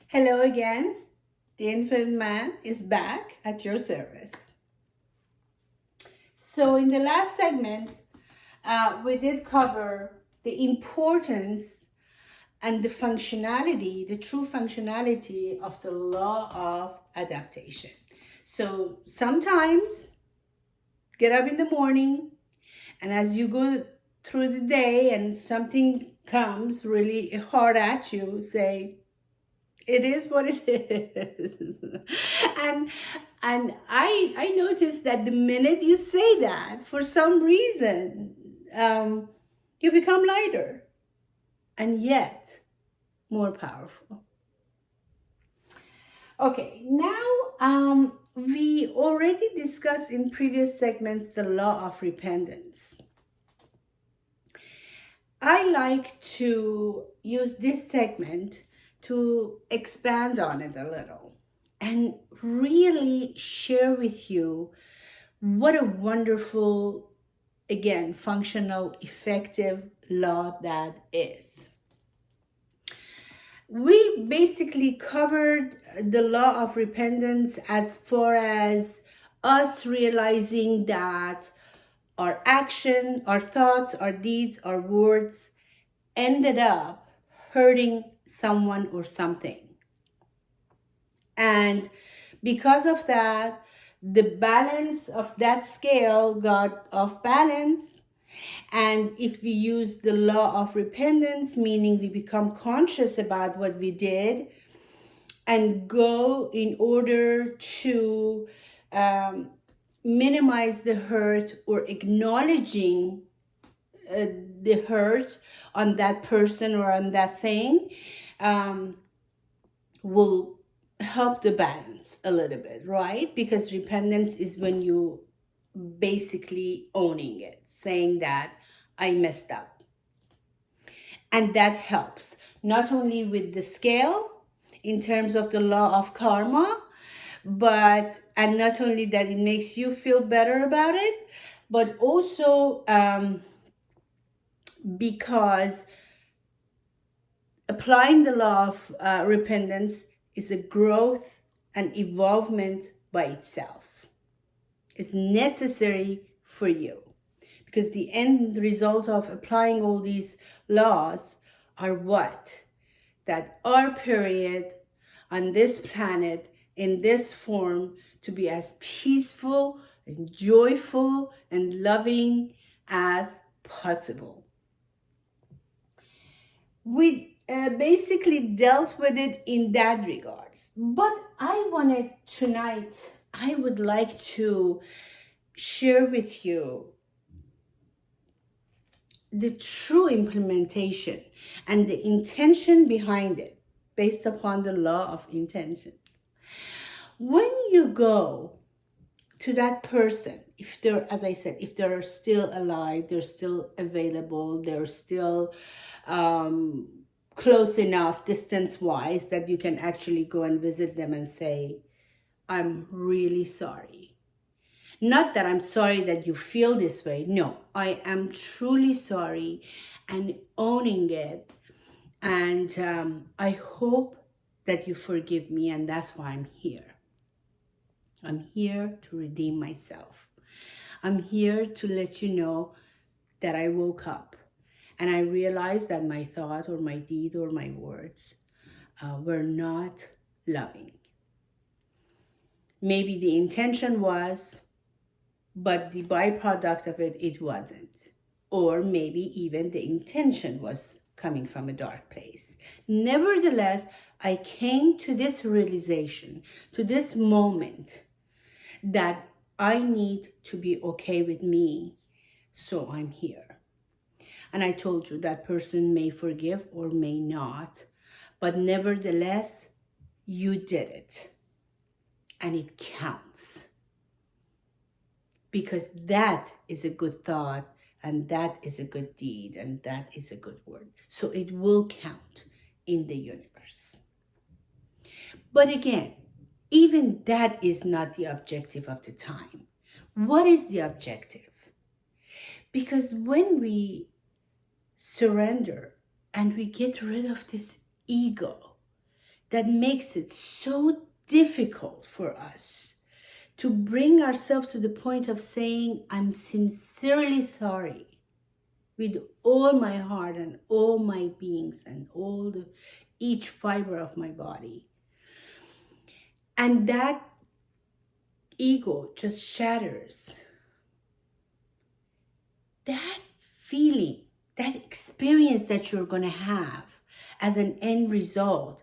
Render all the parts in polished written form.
Hello again. The Infinite Man is back at your service. So, in the last segment, we did cover the importance and the functionality, the true functionality of the law of adaptation. So, sometimes get up in the morning, and as you go through the day and something comes really hard at you, say, it is what it is. and and I noticed that the minute you say that, for some reason, you become lighter and yet more powerful. Okay, now we already discussed in previous segments the law of repentance. I like to use this segment to expand on it a little and really share with you what a wonderful, again, functional, effective law that is. We basically covered the law of repentance as far as us realizing that our action, our thoughts, our deeds, our words ended up hurting someone or something. And because of that, the balance of that scale got off balance. And if we use the law of repentance, meaning we become conscious about what we did and go in order to um, minimize the hurt or acknowledging the hurt on that person or on that thing, um, will help the balance a little bit, right? Because repentance is when you basically owning it, saying that I messed up. And that helps not only with the scale in terms of the law of karma, but and not only that it makes you feel better about it, but also because applying the law of repentance is a growth and evolvement by itself. It's necessary for you because the end result of applying all these laws are what? That our period on this planet in this form to be as peaceful and joyful and loving as possible. We basically dealt with it in that regards. But I wanted tonight, I would like to share with you the true implementation and the intention behind it based upon the law of intention. When you go to that person, if they're, as I said, if they're still alive, they're still available, they're still close enough distance wise that you can actually go and visit them and say, I'm really sorry. Not that I'm sorry that you feel this way. No, I am truly sorry and owning it. And I hope that you forgive me, and that's why I'm here. I'm here to redeem myself. I'm here to let you know that I woke up and I realized that my thought or my deed or my words were not loving. Maybe the intention was, but the byproduct of it, it wasn't. Or maybe even the intention was coming from a dark place. Nevertheless, I came to this realization, to this moment, that I need to be okay with me, so I'm here. And I told you that person may forgive or may not, but nevertheless, you did it. And it counts. Because that is a good thought, and that is a good deed, and that is a good word. So it will count in the universe. But again, even that is not the objective of the time. What is the objective? Because when we surrender and we get rid of this ego, that makes it so difficult for us to bring ourselves to the point of saying, I'm sincerely sorry with all my heart and all my beings and each fiber of my body. And that ego just shatters. That feeling, that experience that you're going to have as an end result,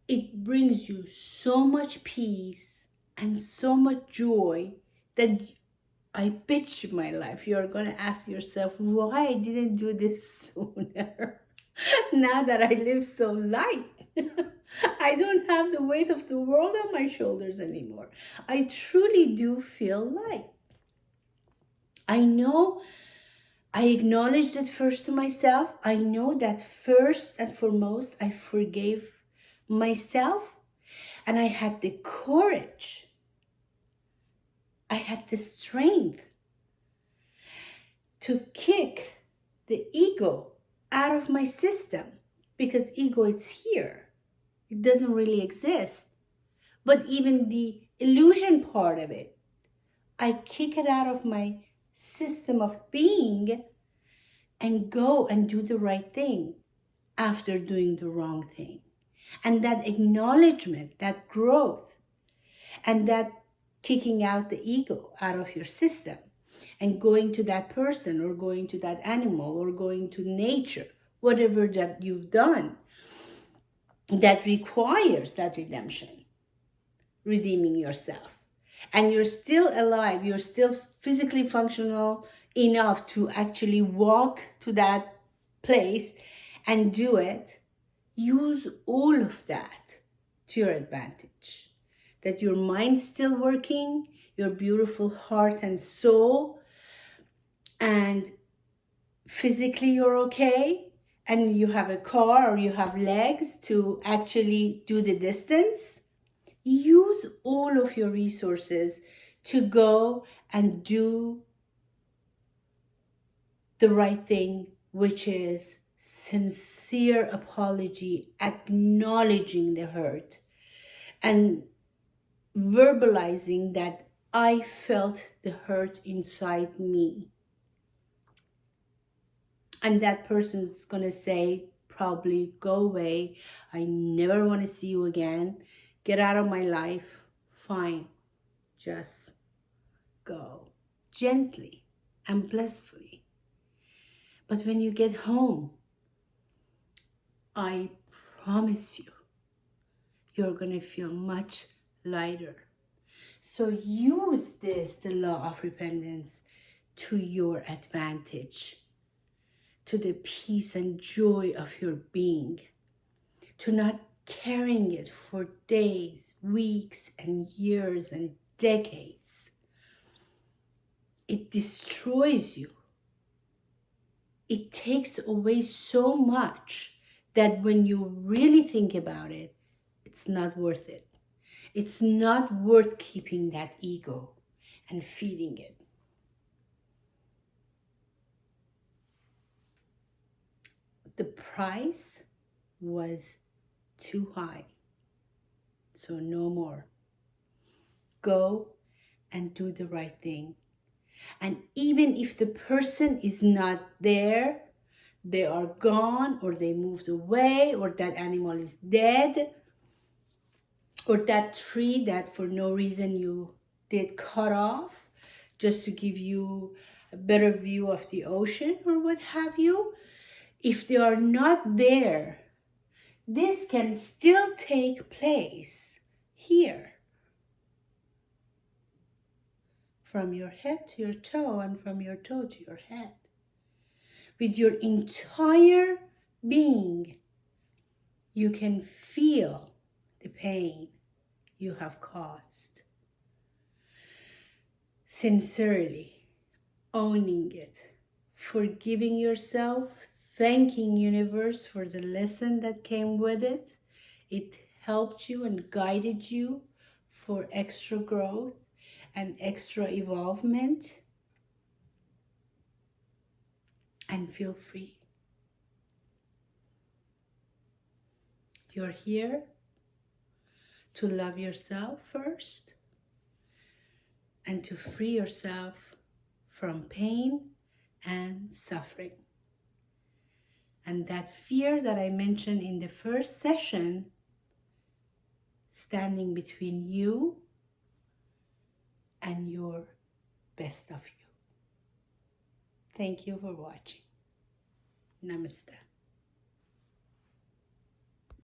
it brings you so much peace and so much joy that I bet you my life you're going to ask yourself, why I didn't do this sooner? Now that I live so light. I don't have the weight of the world on my shoulders anymore. I truly do feel light. I know I acknowledged it first to myself. I know that first and foremost, I forgave myself, and I had the courage. I had the strength to kick the ego out of my system, because ego is here. It doesn't really exist. But even the illusion part of it, I kick it out of my system of being and go and do the right thing after doing the wrong thing. And that acknowledgement, that growth, and that kicking out the ego out of your system and going to that person or going to that animal or going to nature, whatever that you've done, that requires that redemption, redeeming yourself. And you're still alive, you're still physically functional enough to actually walk to that place and do it. Use all of that to your advantage. That your mind's still working, your beautiful heart and soul, and physically you're okay, and you have a car or you have legs to actually do the distance. Use all of your resources to go and do the right thing, which is sincere apology, acknowledging the hurt, and verbalizing that I felt the hurt inside me. And that person's gonna say, probably, go away. I never want to see you again. Get out of my life. Fine. Just go. Gently and blissfully. But when you get home, I promise you, you're gonna feel much lighter. So use this, the law of repentance, to your advantage, to the peace and joy of your being, to not carrying it for days, weeks, and years and decades. It destroys you. It takes away so much that when you really think about it, it's not worth it. It's not worth keeping that ego and feeding it. The price was too high. So no more. Go and do the right thing. And even if the person is not there, they are gone, or they moved away, or that animal is dead, or that tree that for no reason you did cut off just to give you a better view of the ocean or what have you, if they are not there, this can still take place here. From your head to your toe, and from your toe to your head. With your entire being, you can feel the pain you have caused. Sincerely owning it, forgiving yourself, thanking universe for the lesson that came with it. It helped you and guided you for extra growth and extra evolvement. And feel free. You're here to love yourself first and to free yourself from pain and suffering. And that fear that I mentioned in the first session, standing between you and your best of you. Thank you for watching. Namaste.